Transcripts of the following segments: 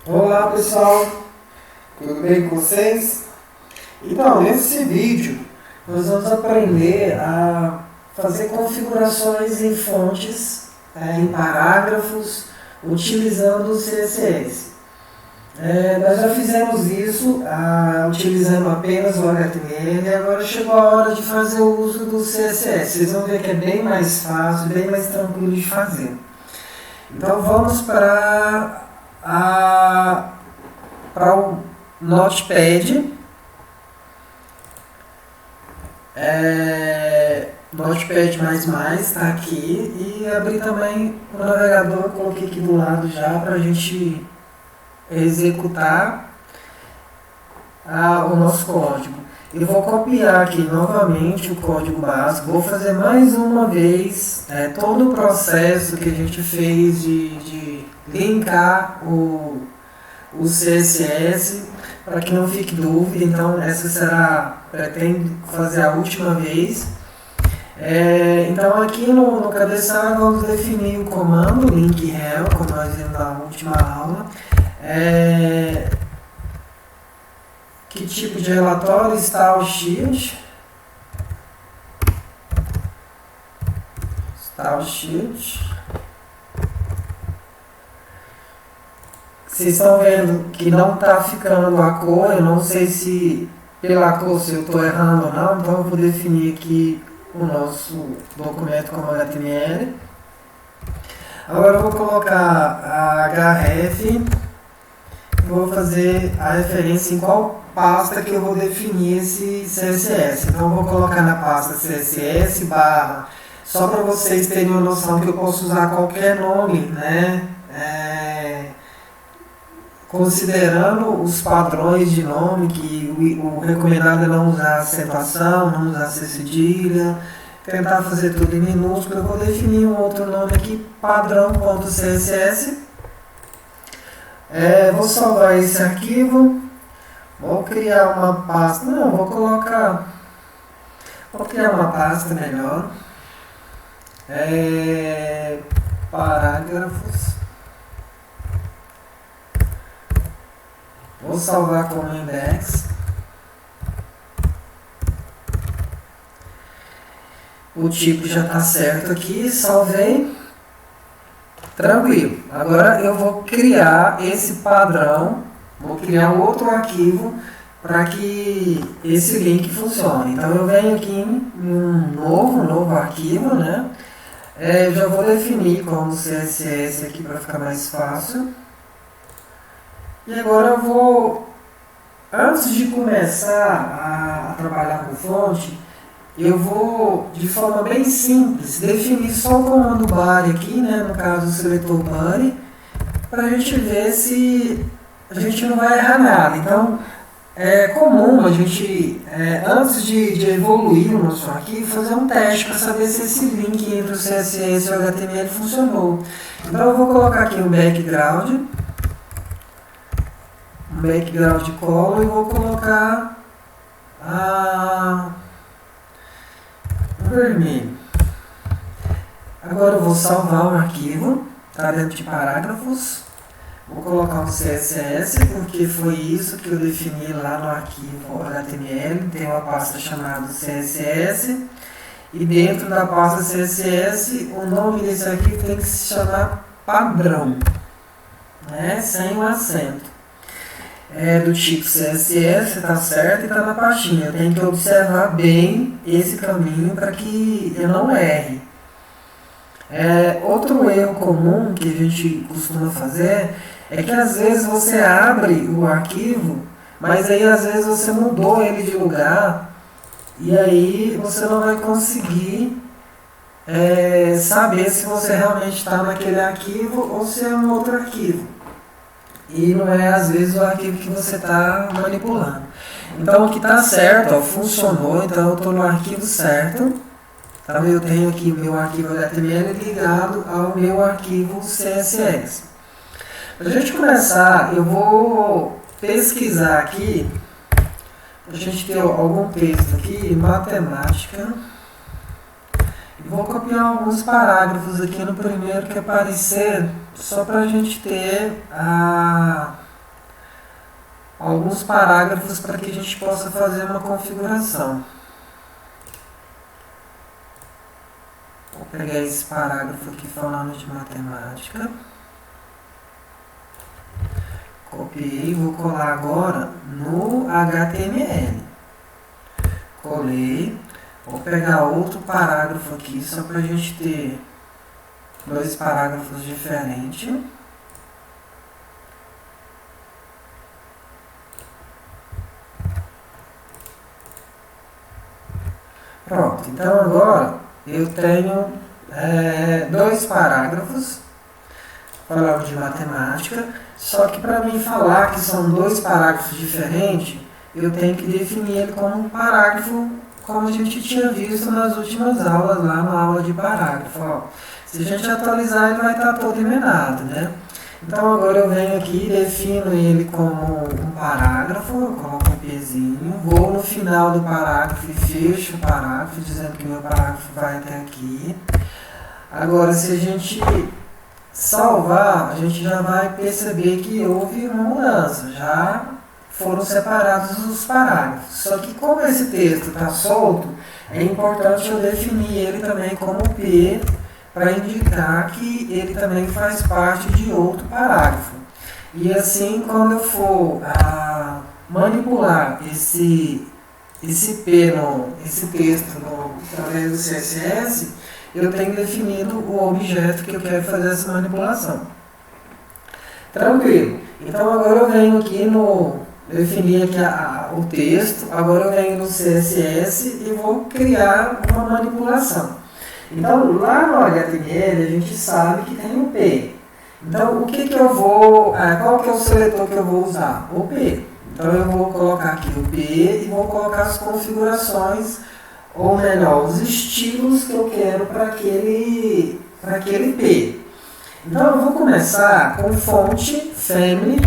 Olá pessoal, tudo bem com vocês? Então, nesse vídeo nós vamos aprender a fazer configurações em fontes, em parágrafos, utilizando o CSS. Nós já fizemos isso utilizando apenas o HTML e agora chegou a hora de fazer o uso do CSS. Vocês vão ver que é bem mais fácil, bem mais tranquilo de fazer. Então vamos para o Notepad, Notepad++, está aqui, e abrir também o navegador, coloquei aqui do lado já para a gente executar o nosso código. Eu vou copiar aqui novamente o código básico, vou fazer mais uma vez todo o processo que a gente fez de linkar o CSS, para que não fique dúvida. Então essa pretendo fazer a última vez. Então aqui no cabeçalho vamos definir o comando link rel, como nós vimos na última aula. Que tipo de relatório está o sheet? Vocês estão vendo que não está ficando a cor, eu não sei se pela cor se eu estou errando ou não, então eu vou definir aqui o nosso documento como HTML. Agora eu vou colocar a href, vou fazer a referência em qual pasta que eu vou definir esse CSS. Então eu vou colocar na pasta CSS barra, só para vocês terem uma noção que eu posso usar qualquer nome, né? Considerando os padrões de nome, que o recomendado é não usar acentuação, não usar cedilha, tentar fazer tudo em minúsculo. Eu vou definir um outro nome aqui, padrão.css. Vou salvar esse arquivo, vou criar uma pasta, vou criar uma pasta melhor, parágrafos. Vou salvar como index. O tipo já está certo aqui, salvei. Tranquilo. Agora eu vou criar esse padrão, vou criar um outro arquivo para que esse link funcione. Então eu venho aqui em um novo arquivo, né? Já vou definir como CSS aqui para ficar mais fácil. E agora eu vou, antes de começar a trabalhar com fonte, eu vou, de forma bem simples, definir só o comando body aqui, né, no caso o seletor body, para a gente ver se a gente não vai errar nada. Então, é comum a gente, antes de evoluir o nosso arquivo, fazer um teste para saber se esse link entre o CSS e o HTML funcionou. Então eu vou colocar aqui o background color, e vou colocar vermelho. Agora eu vou salvar o arquivo, está dentro de parágrafos. Vou colocar um CSS, porque foi isso que eu defini lá no arquivo HTML. Tem uma pasta chamada CSS, e dentro da pasta CSS o nome desse arquivo tem que se chamar padrão, né? Sem o acento. Do tipo CSS, está certo, e está na pastinha. Eu tenho que observar bem esse caminho para que eu não erre. Outro erro comum que a gente costuma fazer é que às vezes você abre o arquivo, mas aí às vezes você mudou ele de lugar, e aí você não vai conseguir saber se você realmente está naquele arquivo ou se é um outro arquivo. E não é às vezes o arquivo que você está manipulando. Então aqui está certo, funcionou, então eu estou no arquivo certo. Então eu tenho aqui o meu arquivo HTML ligado ao meu arquivo CSS. Para a gente começar, eu vou pesquisar aqui, para a gente ter algum texto aqui, matemática. E vou copiar alguns parágrafos aqui no primeiro que aparecer, só para a gente ter alguns parágrafos para que a gente possa fazer uma configuração. Vou pegar esse parágrafo aqui falando de matemática. Copiei e vou colar agora no HTML. Colei. Vou pegar outro parágrafo aqui, só para a gente ter dois parágrafos diferentes. Pronto, então agora eu tenho dois parágrafos falando de matemática, só que para mim falar que são dois parágrafos diferentes, eu tenho que definir ele como um parágrafo, como a gente tinha visto nas últimas aulas, lá na aula de parágrafo. Ó, se a gente atualizar, ele vai estar todo emendado, né? Então agora eu venho aqui, defino ele como um parágrafo, eu coloco um Pzinho, vou no final do parágrafo e fecho o parágrafo, dizendo que meu parágrafo vai até aqui. Agora, se a gente salvar, a gente já vai perceber que houve uma mudança, já foram separados os parágrafos. Só que como esse texto está solto, é importante eu definir ele também como P, para indicar que ele também faz parte de outro parágrafo. E assim, quando eu for manipular esse texto através do CSS, eu tenho definido o objeto que eu quero fazer essa manipulação. Tranquilo. Então agora eu venho aqui definir aqui o texto, agora eu venho no CSS e vou criar uma manipulação. Então, lá no HTML, a gente sabe que tem o P. Então, qual que é o seletor que eu vou usar? O P. Então, eu vou colocar aqui o P e vou colocar as configurações, ou melhor, os estilos que eu quero para aquele P. Então, eu vou começar com fonte family.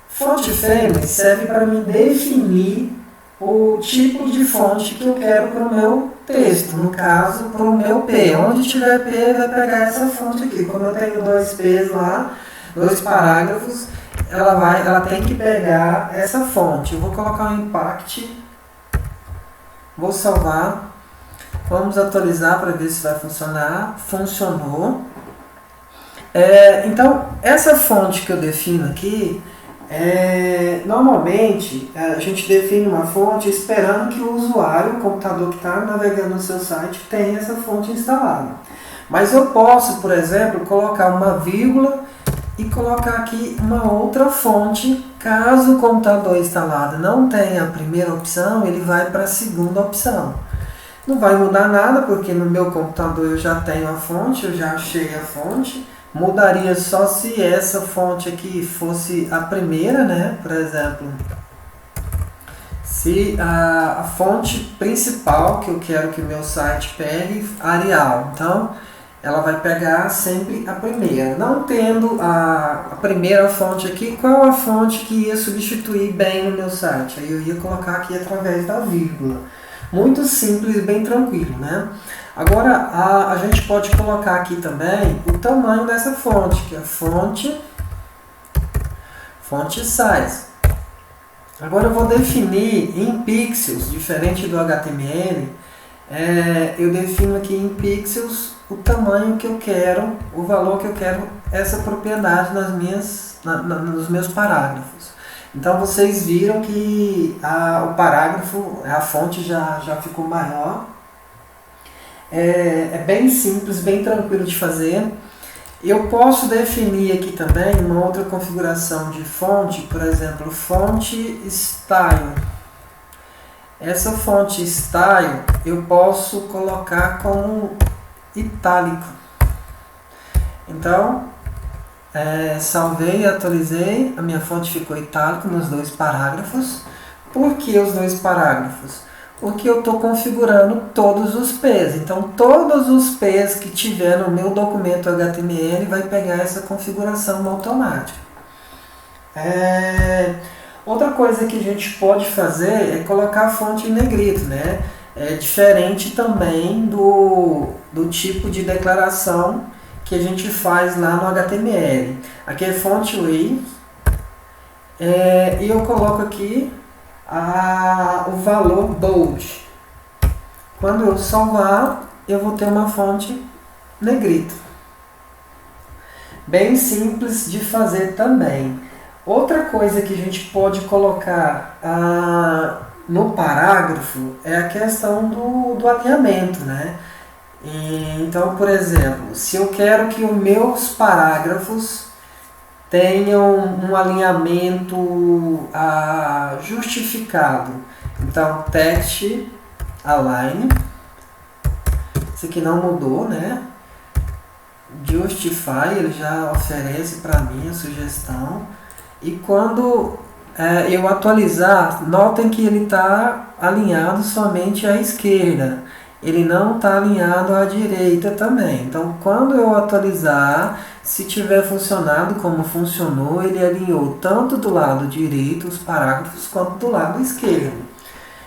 Fonte family serve para me definir o tipo de fonte que eu quero para o meu texto, no caso, para o meu P. Onde tiver P, vai pegar essa fonte aqui. Como eu tenho dois P's lá, dois parágrafos, ela tem que pegar essa fonte. Eu vou colocar um impact, vou salvar, vamos atualizar para ver se vai funcionar. Funcionou. Então, essa fonte que eu defino aqui, normalmente a gente define uma fonte esperando que o usuário, o computador que está navegando no seu site, tenha essa fonte instalada. Mas eu posso, por exemplo, colocar uma vírgula e colocar aqui uma outra fonte. Caso o computador instalado não tenha a primeira opção, ele vai para a segunda opção. Não vai mudar nada, porque no meu computador eu já tenho a fonte, eu já achei a fonte. Mudaria só se essa fonte aqui fosse a primeira, né? Por exemplo, se a fonte principal que eu quero que o meu site pegue, Arial. Então, ela vai pegar sempre a primeira. Não tendo a primeira fonte aqui, qual a fonte que ia substituir bem no meu site? Aí eu ia colocar aqui através da vírgula. Muito simples e bem tranquilo, né? Agora, a gente pode colocar aqui também o tamanho dessa fonte, que é a fonte size. Agora eu vou definir em pixels, diferente do HTML, eu defino aqui em pixels o tamanho que eu quero, o valor que eu quero essa propriedade nos meus parágrafos. Então vocês viram que o parágrafo, a fonte já ficou maior. É bem simples, bem tranquilo de fazer. Eu posso definir aqui também uma outra configuração de fonte, por exemplo, fonte style. Essa fonte style eu posso colocar como itálico. Então, salvei e atualizei, a minha fonte ficou itálico nos dois parágrafos. Por que os dois parágrafos? Porque eu estou configurando todos os P's. Então, todos os P's que tiver no meu documento HTML vai pegar essa configuração automática. Outra coisa que a gente pode fazer é colocar a fonte em negrito, né? É diferente também do tipo de declaração que a gente faz lá no HTML. Aqui é fonte width, E eu coloco aqui o valor bold. Quando eu salvar, eu vou ter uma fonte negrito. Bem simples de fazer também. Outra coisa que a gente pode colocar no parágrafo é a questão do alinhamento, né? Então, por exemplo, se eu quero que os meus parágrafos tenham um alinhamento justificado, então text align, isso aqui não mudou, né? Justify, ele já oferece para mim a sugestão. E quando eu atualizar, notem que ele está alinhado somente à esquerda. Ele não está alinhado à direita também. Então, quando eu atualizar, se tiver funcionado como funcionou, ele alinhou tanto do lado direito os parágrafos quanto do lado esquerdo.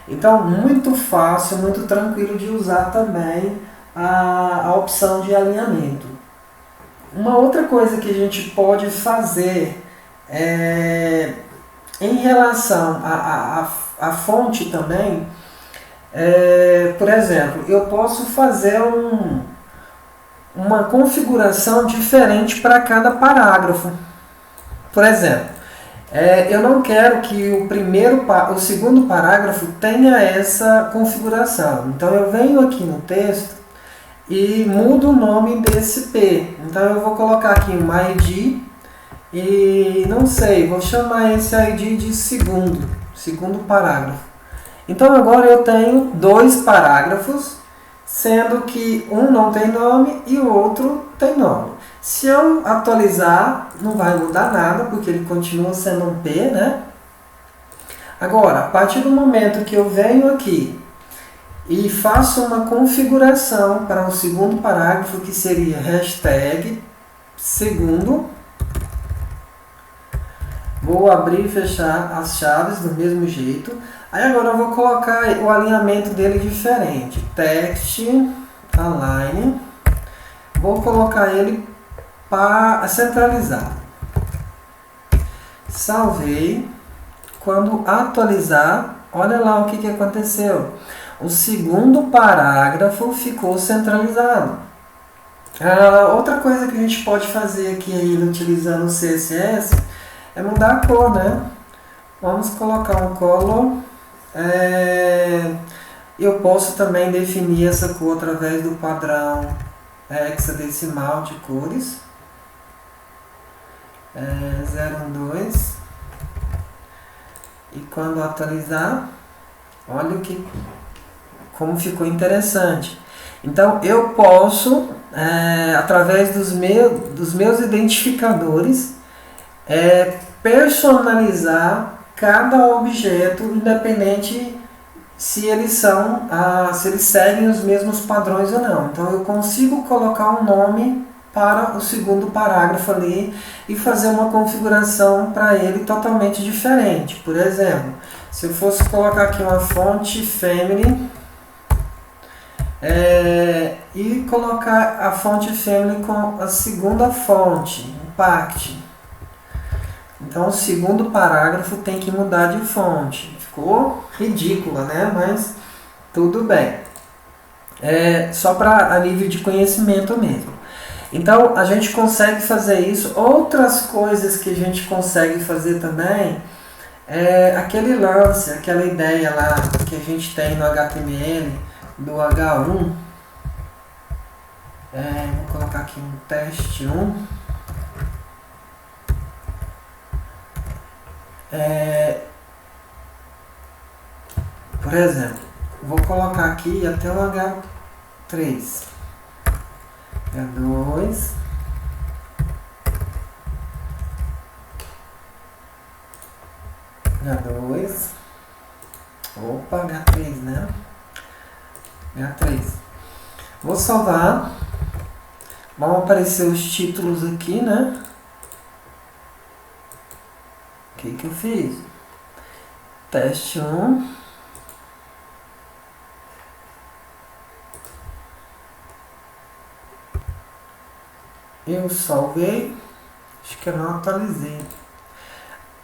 Então, muito fácil, muito tranquilo de usar também a opção de alinhamento. Uma outra coisa que a gente pode fazer em relação à fonte também, por exemplo, eu posso fazer uma configuração diferente para cada parágrafo. Por exemplo, eu não quero que o segundo parágrafo tenha essa configuração. Então eu venho aqui no texto e mudo o nome desse P. Então eu vou colocar aqui uma ID e não sei, vou chamar esse ID de segundo parágrafo. Então agora eu tenho 2 parágrafos, sendo que um não tem nome e o outro tem nome. Se eu atualizar, não vai mudar nada, porque ele continua sendo um P, né? Agora, a partir do momento que eu venho aqui e faço uma configuração para o segundo parágrafo, que seria hashtag segundo. Vou abrir e fechar as chaves do mesmo jeito. Aí agora eu vou colocar o alinhamento dele diferente. Text, align. Vou colocar ele para centralizar. Salvei. Quando atualizar, olha lá o que aconteceu. O segundo parágrafo ficou centralizado. Outra coisa que a gente pode fazer aqui ainda utilizando o CSS é mudar a cor, né? Vamos colocar um color. Eu posso também definir essa cor através do padrão hexadecimal de cores. 012. E quando atualizar, olha como ficou interessante. Então eu posso, através dos meus identificadores, personalizar cada objeto, independente se eles seguem os mesmos padrões ou não. Então eu consigo colocar um nome para o segundo parágrafo ali e fazer uma configuração para ele totalmente diferente. Por exemplo, se eu fosse colocar aqui uma fonte family e colocar a fonte family com a segunda fonte, impact. Então o segundo parágrafo tem que mudar de fonte. Ficou ridícula, né? Mas tudo bem. Só para alívio de conhecimento mesmo. Então a gente consegue fazer isso. Outras coisas que a gente consegue fazer também é aquele lance, aquela ideia lá que a gente tem no HTML do H1. Vou colocar aqui um teste 1. Por exemplo, vou colocar aqui até o H3, H2, H2, opa, H3, né? H3. Vou salvar. Vão aparecer os títulos aqui, né? O que eu fiz? Teste 1. Eu salvei. Acho que eu não atualizei.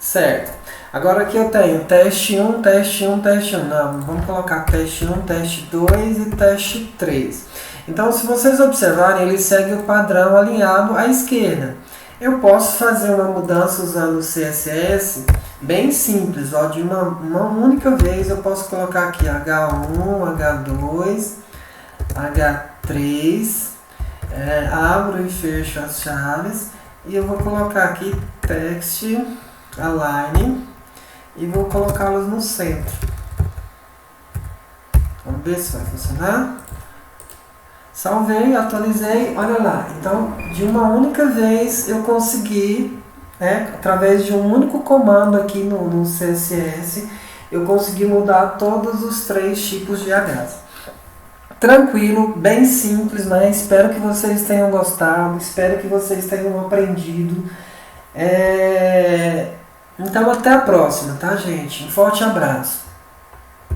Certo. Agora aqui eu tenho teste 1, teste 1, teste 1. Não, vamos colocar teste 1, teste 2 e teste 3. Então, se vocês observarem, ele segue o padrão alinhado à esquerda. Eu posso fazer uma mudança usando o CSS bem simples. Ó, de uma única vez eu posso colocar aqui H1, H2, H3, abro e fecho as chaves e eu vou colocar aqui text align e vou colocá-los no centro. Vamos ver se vai funcionar. Salvei, atualizei, olha lá. Então, de uma única vez eu consegui, através de um único comando aqui no CSS, eu consegui mudar todos os 3 tipos de Hs. Tranquilo, bem simples, né? Espero que vocês tenham gostado, espero que vocês tenham aprendido. Então, até a próxima, tá, gente? Um forte abraço.